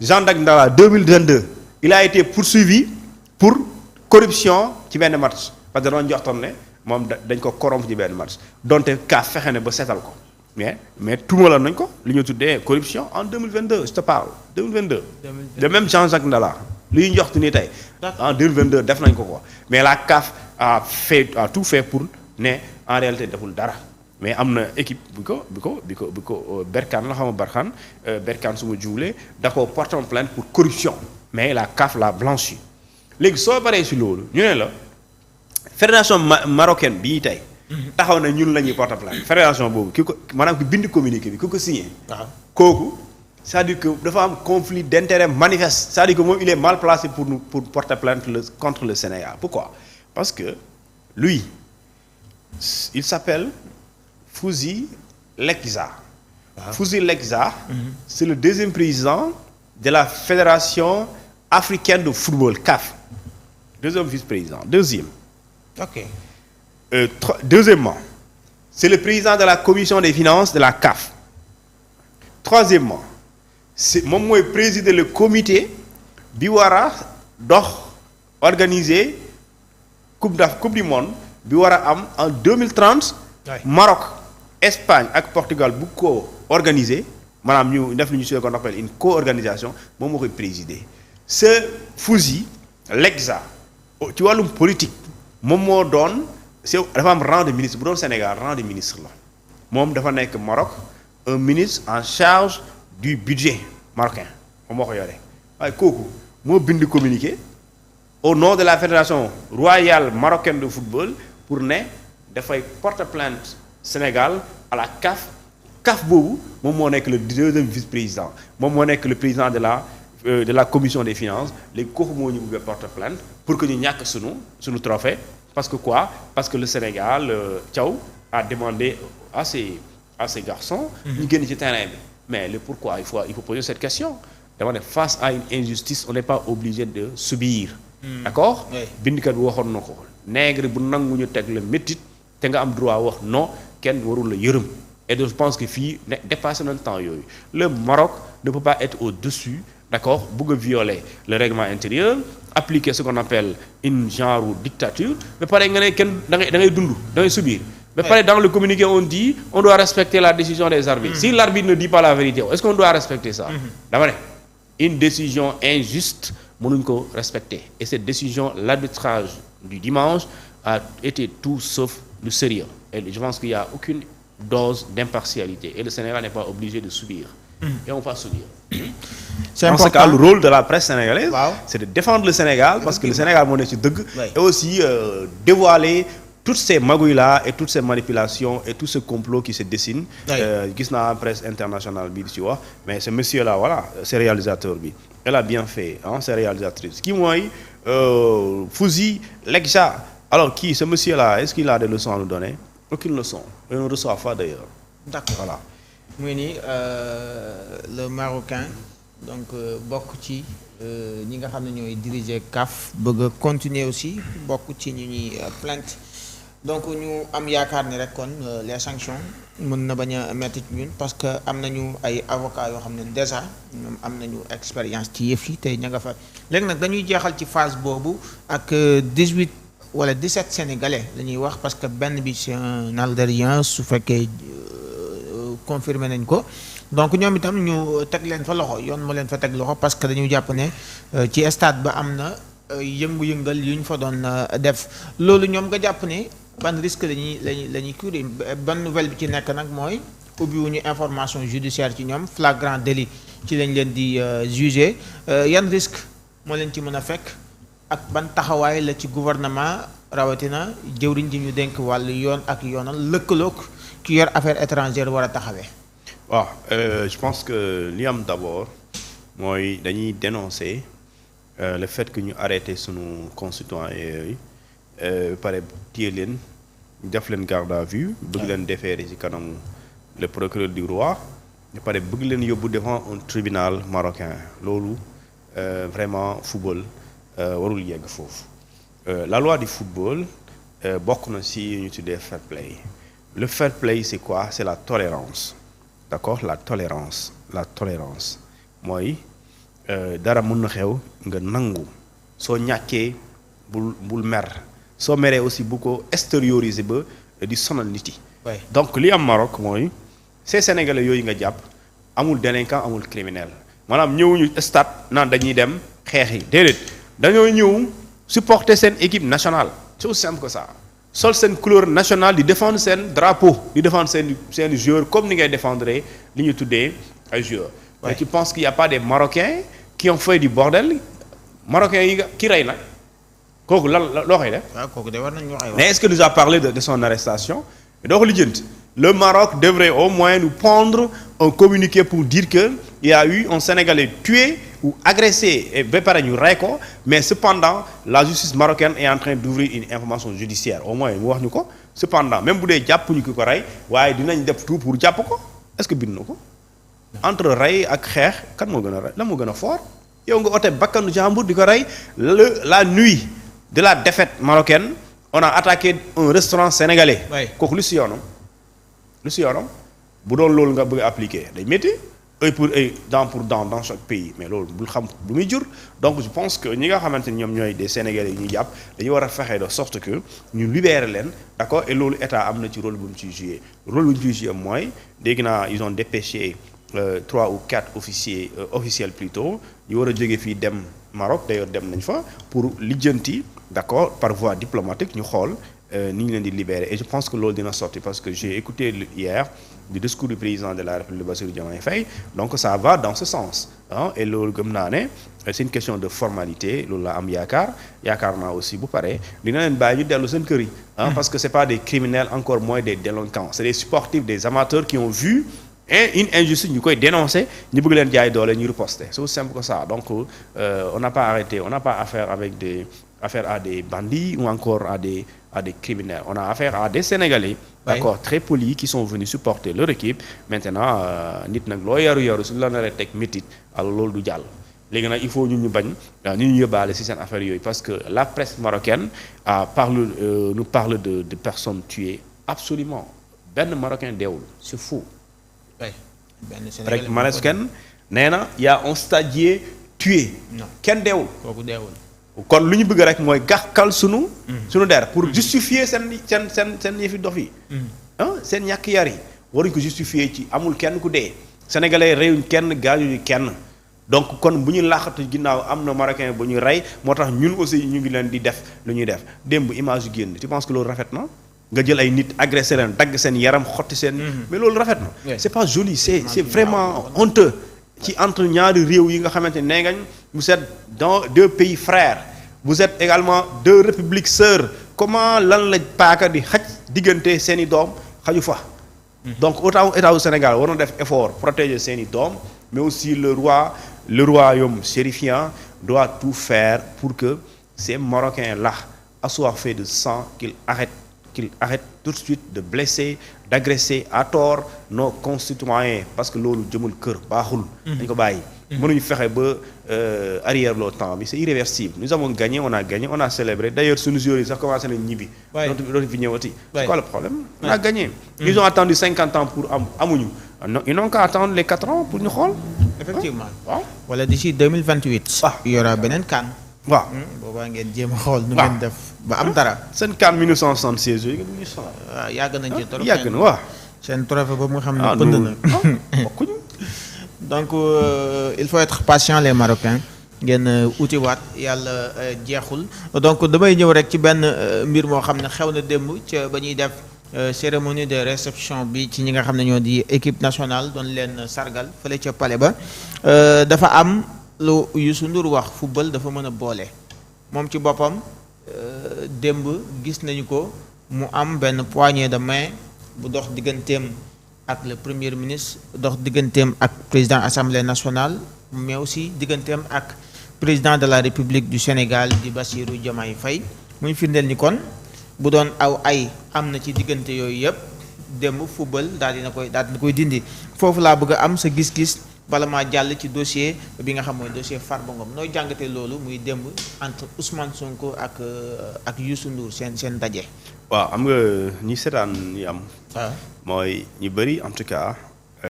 Jean-Jacques Ndala 2022 il a été poursuivi pour corruption ci benn match parce que doon joxtoon ne moom dañ ko corrompre ci benn match donte kaa fexe ne ba seetal ko mais tuumaloon nañ ko li ñu tuddee corruption en 2022 je te parle 2022. de même Jean-Jacques Ndala li ñu joxtu ni tey. en 2022 def nañ ko quoi mais la CAF a tout fait pour ne en réalité deful dara. mais am na équipe bi ko Berkane la xam nga Barkhane Berkane su ma juulee da ko porté plainte pour corruption mais la CAF l'a blanchi léegi soo paree si loolu ñu ne la fédération marocaine bii tey. taxaw na ñun la ñuy porté plainte fédération boobu ki ko maanaam ki bind communiqué bi ki ko signé. waaw kooku c'est-à-dire que dafa am conflit d'intérêt manifeste c'est-à-dire que moom il est mal placé pour porter plainte contre le Sénégal pourquoi parce que lui il s'appelle Fouzi Lekza. Fouzi Lekza, c'est le deuxième président de la Fédération africaine de football, CAF. Deuxième vice-président. Deuxième. Ok. Deuxièmement, c'est le président de la commission des finances de la CAF. Troisièmement, c'est moom mooy présider le comité bi war a dox organiser coupe du monde bi war a am en 2030. Maroc. Espagne ak Portugal bu ko organiser maanaam ñu def lu ñu suñu ko appelle une co-organisation moom moo koy présider ce Fouzi Lekza ci wàllum politique moom moo doon dafa am rang de ministre bu doon Sénégal rang de ministre la moom dafa nekk Maroc un ministre en charge du budget marocain moom moo ko yore waaye kooku moo bind communiqué au nom de la fédération royale marocaine de football pour ne dafay porter plainte Sénégal à la CAF boobu moom moo nekk le deuxième vice-président moom moo nekk le président de la commission des finances léegi kooku moo ñu bëgg a porter plainte pour que ñu ñàkk sunu trophée parce que quoi parce que le Sénégal Thiaw a demandé à ces garçons ñu génn ci terrain bi mais le pourquoi il faut poser cette question dama ne face à une injustice on n'est pas obligé de subir d'accord bindkat bi waxoon na ko nègre bu nangu ñu teg la métit te nga am droit wax non kenn warul la yërëm et je pense que fii dépassé na le temps yooyu le Maroc ne peut pas être au-dessus d'accord bëgg a violer le règlement intérieur appliquer ce qu'on appelle une genre dictature mais pare nga ne kenn da ngay dund da ngay subir mais pare dans le communiqué on dit on doit respecter la décision des arbitres si l'arbitre ne dit pas la vérité est-ce qu'on doit respecter ça dama ne une décision injuste mënuñ ko respecter et cette décision l'arbitrage du dimanche a été tout sauf du sérieux et je pense qu'il y a aucune dose d'impartialité et le Sénégal n'est pas obligé de subir et on va subir. C'est important. En ce cas, le rôle de la presse sénégalaise c'est de défendre le Sénégal parce que le Sénégal moo nekk ci dëgg et aussi dévoiler toutes ces magouilles-là et toutes ces manipulations et tout ce complot qui se dessine gis naa presse internationale bi di ci wax mais ce monsieur-là voilà ce réalisateur bi elle a bien fait ces réalisatrices kii mooy Fouzi Lekza. Alors ce monsieur-là est-ce qu'il a des leçons à nous donner? Aucune leçon. Et on ne reçoit pas d'ailleurs. D'accord. Voilà. muy ni le Marocain donc bokk ci ñi nga xam ne ñooy diriger CAF bëgg a continuer aussi bokk ci ñu ñuy plainte donc ñu am yaakaar ni rek kon les sanctions mën na bañ a metti ci ñun parce que am nañu ay avocats yoo xam ne déjà ñoom am nañu expérience ci yëf yi tey ña nga fa léegi nag dañuy jeexal ci phase boobu ak 18 wala 17 sénégalais la ñuy wax parce que benn bi c'est un algérien su fekkee confirmé nañ ko donc ñoom itam ñu teg leen fa loxo yoon moo leen fa teg loxo parce que dañu jàpp ne ci stade ba am na yëngu-yëngal yu ñu fa doon def loolu ñoom nga jàpp ne ban risque la ñuy courir ban nouvelle bi ci nekk nag mooy ubbiwuñu information judiciaire ci ñoom flagrant délit ci lañ leen di juger yan risque moo leen ci mën a fekk ak ban taxawaay la ci gouvernement rawatina jëwriñ ji ñu dénk wàllu yoon ak yoonal lëkkaloog ki yor affaire étrangère war a taxawee. waaw je pense que li am d'abord mooy dañuy dénoncer le fait que ñu arrêté sunu concitoyens yooyu pare téye leen def leen garde à vue bëgg leen déférer ci kanamu le procureur du roi pare bëgg leen yóbbu devant un tribunal marocain loolu vraiment football warul yegg foofu la loi du football bokk na ci ñu tuddee fair play. Le fair play c'est quoi? C'est la tolérance. D'accord? La tolérance mooy dara mën na xew nga nangu soo ñàkkee bul mer soo meree aussi bu ko extérioriser ba di sonal nit yi. donc li am Maroc mooy ces sénégalais yooyu nga jàpp amul délinquant amul criminel maanaam ñëwuñu stade naan dañuy dem xeex yi déedéet dañoo ñëw supporter seen équipe nationale c'est aussi simple que ça sol seen couleur nationale di défendre seen drapeau di défendre seen joueurs comme ni ngay défendre li ñu tuddee ay joueurs. mais tu penses qu'il y a pas des Marocains qui ont fait du bordel Marocains yi ki rey nag kooku lan loo koy def. waaw kooku de war nañu wax ay wax. mais est-ce que nous a parlé de son arrestation doo ko lijjanti le Maroc devrait au moins nous pondre un communiqué pour dire que il y a eu un Sénégalais tué ou agressé et ba pare ñu rey ko mais cependant la justice marocaine est en train d'ouvrir une information judiciaire au moins mu wax ñu ko cependant même bu dee jàppuñu ki ko rey waaye dinañ def tout pour jàpp ko est-ce que bind na ko entre rey ak xeex kan moo gën a rey la moo gën a fort yow nga ote bakkanu jàmbur di ko rey la nuit de la défaite marocaine on a attaqué un restaurant sénégalais. kooku lu si yoonam bu doon loolu nga bëgg a appliquer day métti œil pour œil dent pour dent dans chaque pays mais loolu bul xam bu muy jur donc je pense que ñi nga xamante ni ñoom ñooy des sénégalais yi ñuy jàpp dañu war a fexe de sorte que ñu libérer leen d'accord et loolu état am na ci rôle bu mu ciy jouer rôle bu ñu ciy jouer mooy dégg naa ils ont dépêché 3 ou 4 officiels plutôt ñu war a jóge fii dem Maroc d'ailleurs dem nañ fa pour lijjanti d'accord par voie diplomatique ñu xool ni ñu leen di libérer et je pense que loolu dina sorti parce que j'ai écouté hier le discours du président de la République Bassirou Diomaye Faye donc ça va dans ce sens et loolu gëm naa ne c'est une question de formalité loolu la am yaakaar naa aussi bu paree dina leen bàyyi ñu dellu seen kër yi parce que c'est pas des criminels encore moins des délinquants c'est des sportifs des amateurs qui ont vu une injustice ñu koy dénoncer ñu bëgg leen jaay doole ñu riposter c'est aussi simple que ça donc on n'a pas affaire à des bandits ou encore à des criminels on a affaire à des Sénégalais d'accord très polis qui sont venus supporter leur équipe maintenant nit nag loo yaru su la naree teg métit alors loolu du jàll léegi nag il faut ñu bañ ñu yóbbaale ci seen affaire yooyu parce que la presse marocaine nous parle de personnes tuées absolument benn Marocain deewul c'est faux rek marocain nee na y a un stadier tué kenn deewul kooku deewul kon lu ñu bëgg rek mooy gàkkal sunu der pour justifier seen yëfi dof yi seen ñàkk yar yi waruñ ko justifier ci amul kenn ku dee sénégalais reyuñ kenn gaañuñu kenn donc kon bu ñu laaxatu ginnaaw am na marocain bu ñu rey moo tax ñun aussi ñu ngi leen di def lu ñuy def démb image yu génn tu penses que loolu rafet na nga jël ay nit agressé leen dagg seen yaram xotti seen mais loolu rafet na c'est pas joli c'est vraiment honteux ci entre ñaari réew yi nga xamante ne nee ngañ vous êtes dans 2 pays frères vous êtes également 2 républiques sœurs comment lan la paaka di xaj diggante seeni doom xaju fa donc autant état du Sénégal war na def effort protéger seeni doom mais aussi le royaume chérifien doit tout faire pour que ces Marocains là assoiffés de sang qu'ils arrêtent tout de suite de blesser d'agresser à tort nos concitoyens parce que loolu jëmul kër baaxul dañ ko bàyyi mënuñu fexe ba arrière le temps bi c'est irréversible nous avons gagné on a célébré d'ailleurs suñu joueurs yi sax commencé nañ ñibbi dootu fi ñëwati c'est quoi le problème on a gagné ils ont attendu 50 ans pour amuñu ils n'ont qu'à attendre les 4 ans pour ñu xool effectivement waaw wala d'ici 2028 il y aura beneen CAN waaw boobaa ngeen jéem a xool nu ngeen def ba am dara seen CAN 1976 yooyu ngeen ñu sonal waaw yàgg nañ ci trop yàgg na waaw seen trophée boobu nga xam ne pënd na bokkuñu donc il faut être patient les Marocains ngeen utiwaat yàlla jeexul donc damay ñëw rek ci benn mbir moo xam ne xew na démb ca ba ñuy def cérémonie de réception bi ci ñi nga xam ne ñoo di équipe nationale doon leen sargal fële ca palais ba dafa am lu Youssou Ndour wax football dafa mën a boole moom ci boppam démb gis nañu ko mu am benn poignée de main bu dox digganteem ak le premier ministre dox digganteem ak président assemblée nationale mais aussi digganteem ak président de la république du Sénégal di Bassirou Diomaye Faye muy firndeel ni kon bu doon aw ay am na ci diggante yooyu yëpp démb football daal dina koy dindi foofu laa bëgg a am sa gis-gis bala maa jàll ci dossier bi nga xam mooy dossier Farba Ngom nooy jàngatee loolu muy démb entre Ousmane Sonko ak Youssou Ndour seen daje. waaw am nga ñi seetaan ñi am. mooy ñu bëri en tout cas